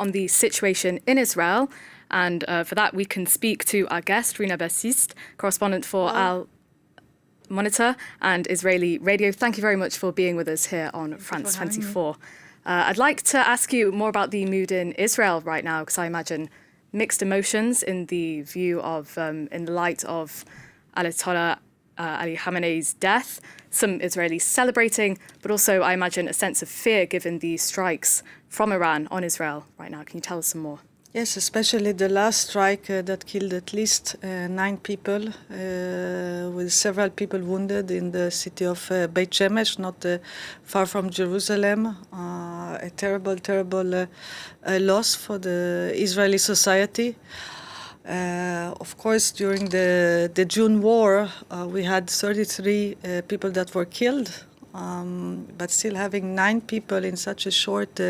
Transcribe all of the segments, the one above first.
on the situation in Israel. And for that, we can speak to our guest, Rina Bassist, correspondent for Al Monitor and Israeli Radio. Thank you very much for being with us here on France 24. I'd like to ask you more about the mood in Israel right now, because I imagine mixed emotions in the view of, in the light of Ayatollah Ali Khamenei's death. Some Israelis celebrating, but also, I imagine, a sense of fear given the strikes from Iran on Israel right now. Can you tell us some more? Yes, especially the last strike that killed at least 9 people, with several people wounded in the city of Beit Shemesh, not far from Jerusalem. A terrible, terrible loss for the Israeli society. Of course, during the June war, we had 33 people that were killed, but still having 9 people in such a short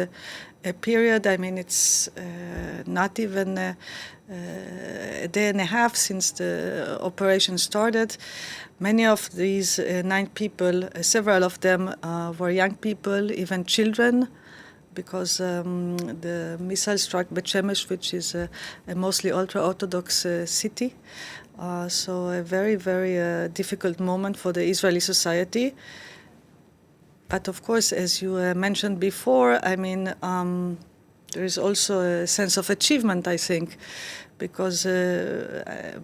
period, I mean, it's not even a day and a half since the operation started. Many of these 9 people, several of them were young people, even children, because the missile struck Beit Shemesh, which is a mostly ultra-Orthodox city. So a very, very difficult moment for the Israeli society. But of course, as you mentioned before, I mean, there is also a sense of achievement, I think, because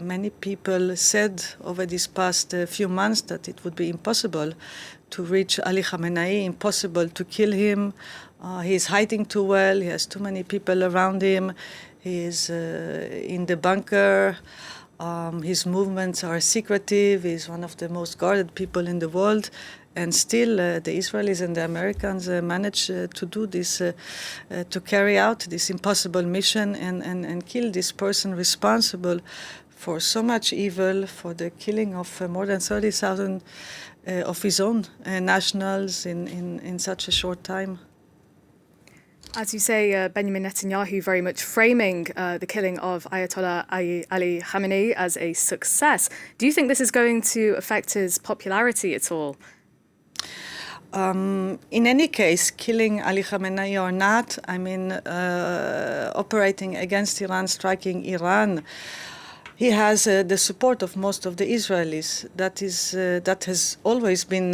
many people said over these past few months that it would be impossible to reach Ali Khamenei, impossible to kill him. He is hiding too well, he has too many people around him, he is in the bunker, his movements are secretive, he's one of the most guarded people in the world. And still, the Israelis and the Americans managed to do this, to carry out this impossible mission and kill this person responsible for so much evil, for the killing of more than 30,000 of his own nationals in such a short time. As you say, Benjamin Netanyahu very much framing the killing of Ayatollah Ali Khamenei as a success. Do you think this is going to affect his popularity at all? In any case, killing Ali Khamenei or not, I mean, operating against Iran, striking Iran, he has the support of most of the Israelis. That has always been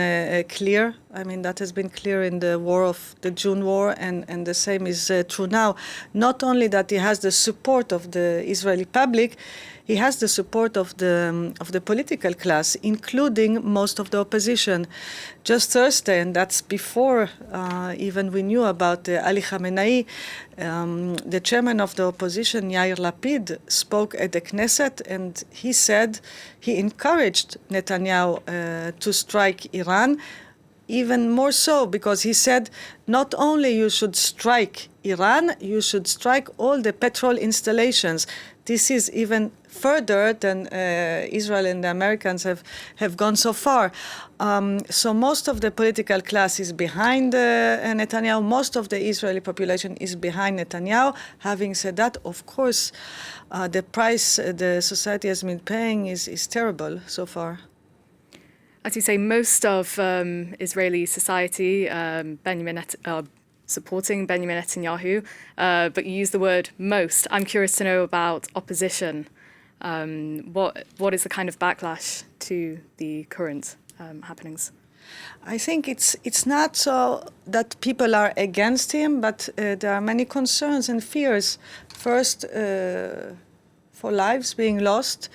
clear. I mean, that has been clear in the war of the June war, and the same is true now. Not only that he has the support of the Israeli public, he has the support of the political class, including most of the opposition. Just Thursday, and that's before even we knew about Ali Khamenei, the chairman of the opposition, Yair Lapid, spoke at the Knesset, and he said he encouraged Netanyahu to strike Iran, even more so because he said not only you should strike Iran, you should strike all the petrol installations. This is even further than Israel and the Americans have gone so far. So most of the political class is behind Netanyahu. Most of the Israeli population is behind Netanyahu. Having said that, of course, the price the society has been paying is terrible so far. As you say, most of Israeli society supporting Benjamin Netanyahu, but you use the word most. I'm curious to know about opposition. What is the kind of backlash to the current happenings? I think it's not so that people are against him, but there are many concerns and fears. First, for lives being lost.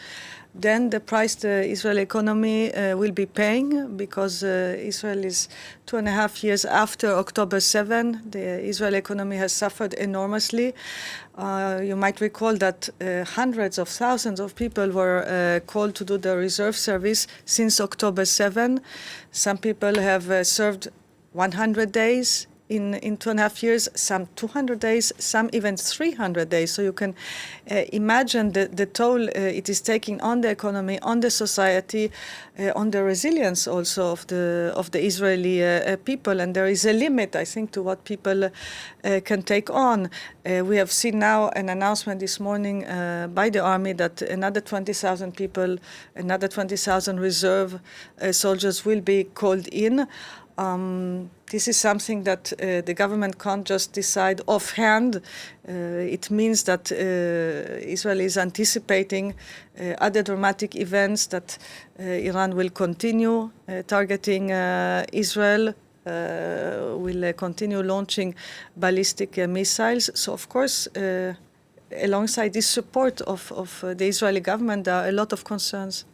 Then the price the Israeli economy will be paying, because Israel is 2.5 years after October 7. The Israeli economy has suffered enormously. You might recall that hundreds of thousands of people were called to do the reserve service since October 7. Some people have served 100 days in 2.5 years, some 200 days, some even 300 days. So you can imagine the toll it is taking on the economy, on the society, on the resilience also of the Israeli people. And there is a limit, I think, to what people can take on. We have seen now an announcement this morning by the army that another 20,000 people, another 20,000 reserve soldiers will be called in. This is something that the government can't just decide offhand. It means that Israel is anticipating other dramatic events, that Iran will continue targeting Israel, will continue launching ballistic missiles. So, of course, alongside this support of the Israeli government, there are a lot of concerns.